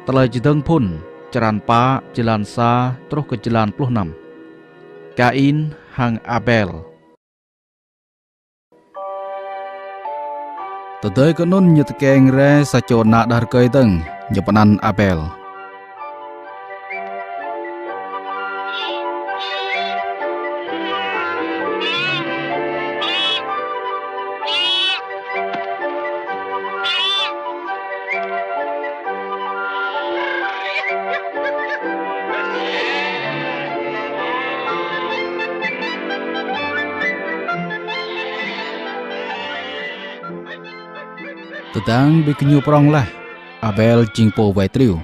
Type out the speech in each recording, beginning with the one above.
Telah jideng pun jalan pa jalan sa terus ke jalan 26. Kain hang Abel. Tadai ke nun nyetekeng re saco nak dar kai teng nyepanan Abel. Tedang bikinyu prong lah Abel jingpo vai triu.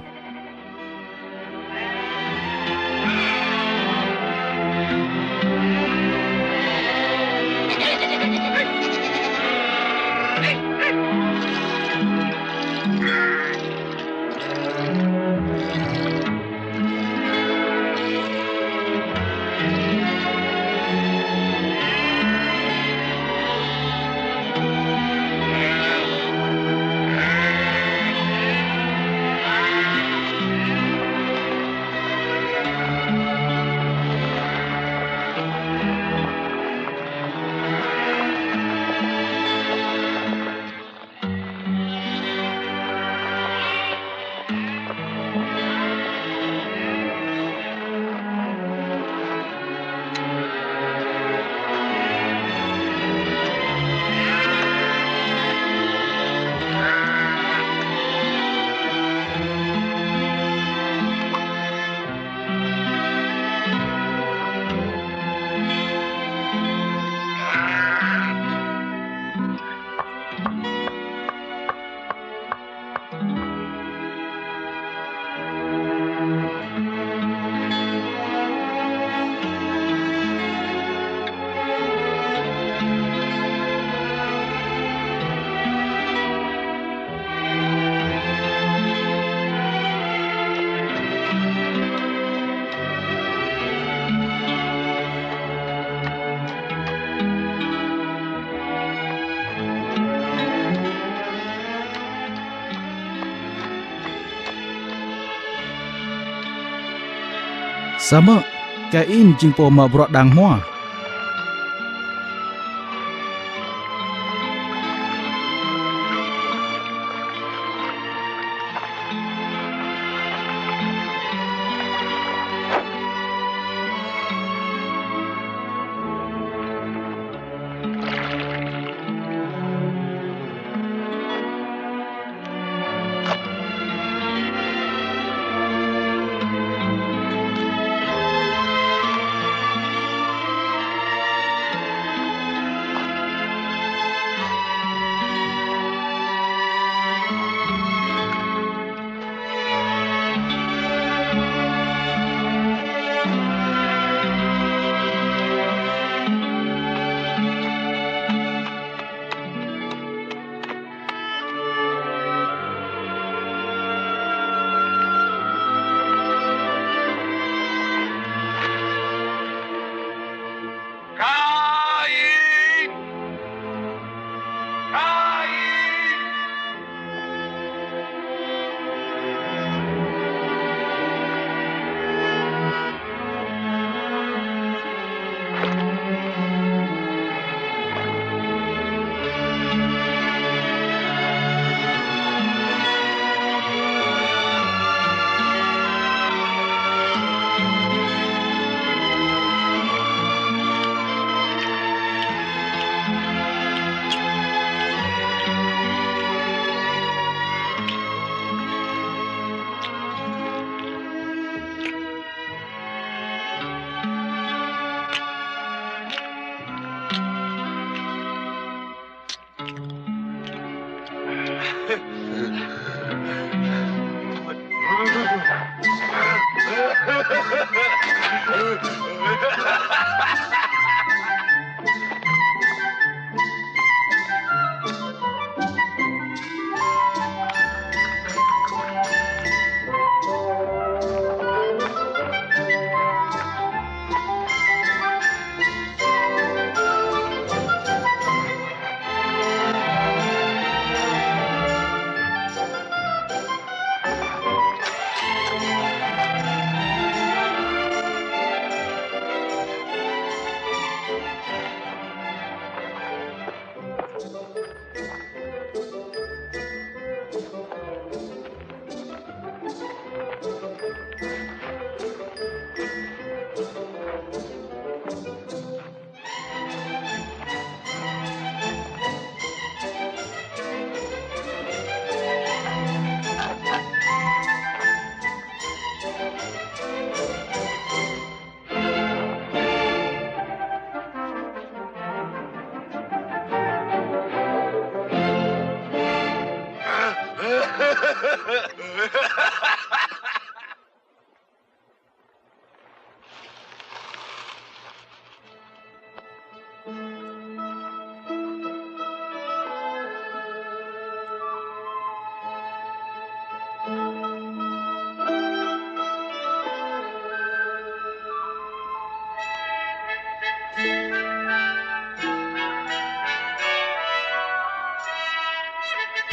Sama kain jingpo ma brok dang mua.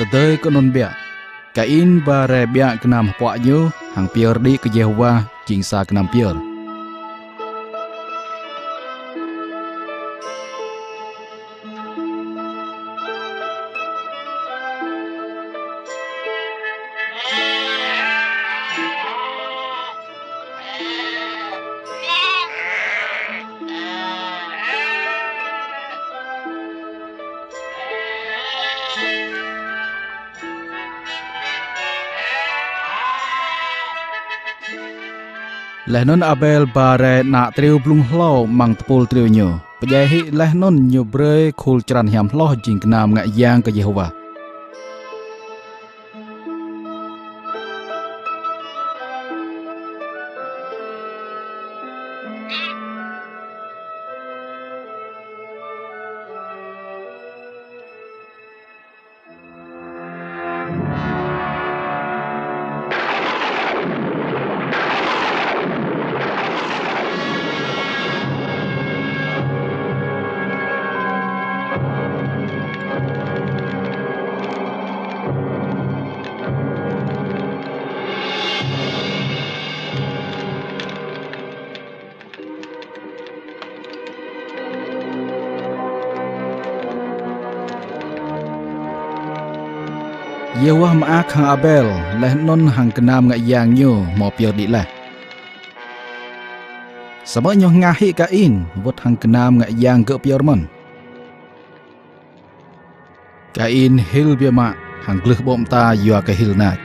Tadai konon bia, Kain bare bia kenam puaknya hang pier di ke Yehova jingsa kenam pier. Lehnon Abel bare nak triu blung hlau mang tepul triunyo. Pejahi lehnon nyobre kul ceran hiam hlau jing kenam ngak yang ke Yehova. Yehova maak hang Abel lehnon hang kenam ngak yang nyo mau pier di lah. Sama nyo ngahi Kain vot hang kenam ngak yang ke pier mon. Kain hil bia mak hang gleh bom ta yua ke hil nat.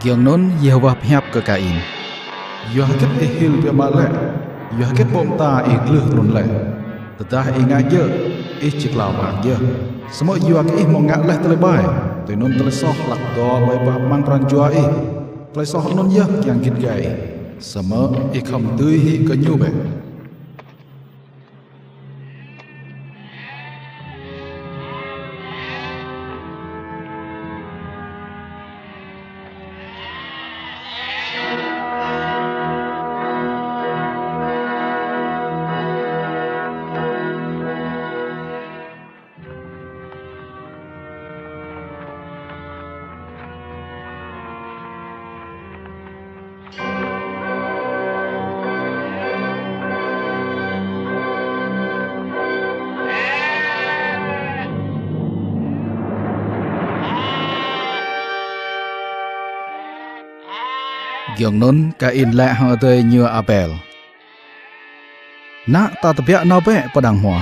Giang non Yehova phep ke Kain. Yua ket hil bia mak le. Yua ket bom ta gleh tron le. Tetah ingat je ciklau mak je. Semua yua ke mau ngak leh terlebai. Tu non tersoh lak do bai ba mang ran jua Tersoh non je yang kit gai. Semua kham tui hi ke nyu be. Giang non Kain lẹ hang tơi như Abel. Nak ta tepiak na be padang hua.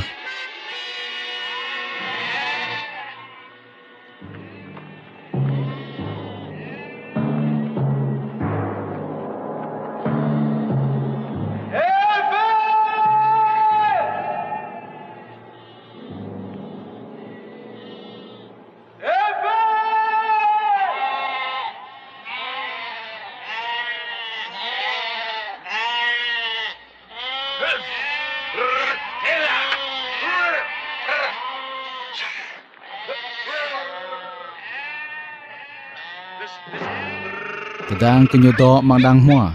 Tedang kenyodok mandang mua.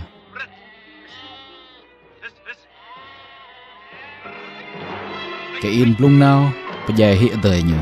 Kain blung nau pejahi adanya.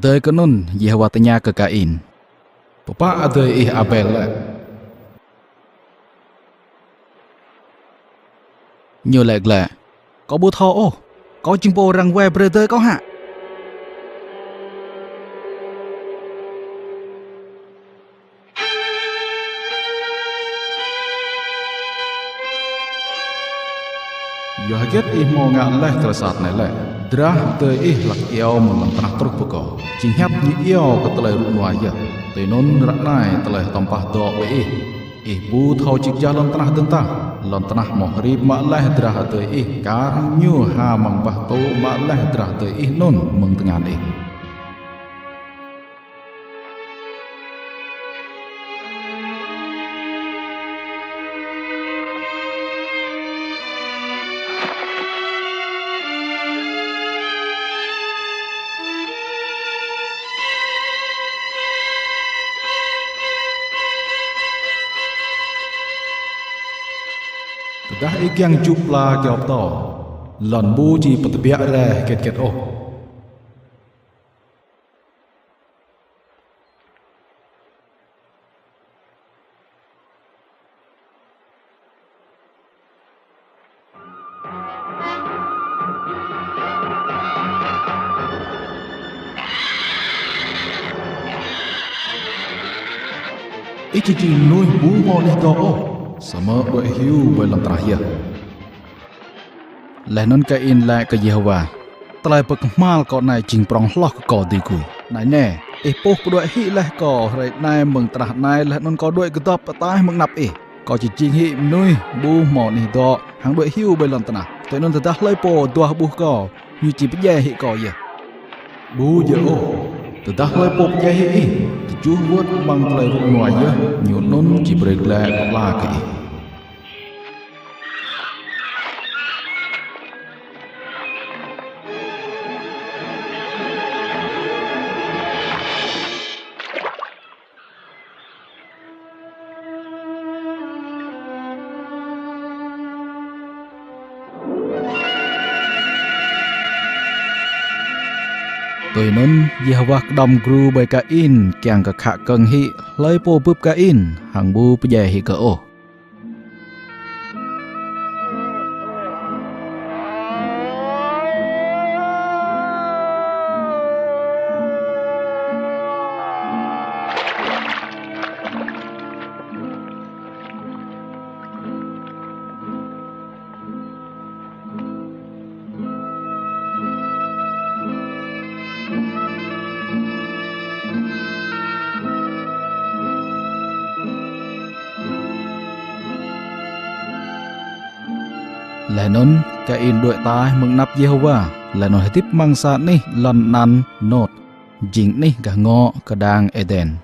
Adai kanun Yehovah ke Kain. Papa adai Abel lah. Nhiều lại là có bố thọ ô, có chim bồ răng que brother có hạ. Yo haget mò ngạ leh tersat này leh. Drah te lak iao menang tanah truk peko. Cinghap ni iao ke telai runuai ya. Te non raknai telai tampah do we bu thau cik jalan tanah dentah. Lon tanah mohrib mak leh drah te karang nyu ha mang bah to mak leh drah te non meng tengan Dah yang jupla jawab to. Lon bu ji petbiak reh ket oh. Ji nuôi bu mo ni to oh. Sama buat hiu belum terakhir. Lenon Kain lại ke Yehovah. Telah berkemal kau naik jing prong loh kau digui. Nai ne, poh buat hi lah kau. Rai nai meng terah nai lenon kau duit gedap patah meng nap Kau jing hi nui bu mo ni do. Hang buat hiu belum tenah. Tenon tedah lai po dua buh kau. Nyuci pejah hi kau ya. Bu je oh. Tedah lai po pejah hi. Tujuh buat mang telai runuai ya. Nyunun cibrek lai ke Tôi nun Yehovah kedam guru bai Kain kiang ke khak keng hi lai po pup Kain hang bu pejai hi ke oh. Lenon Kain duit tai mengnap Yehovah. Lenon hitip mangsa nih lon nan not. Jing nih gah ngo kedang Eden.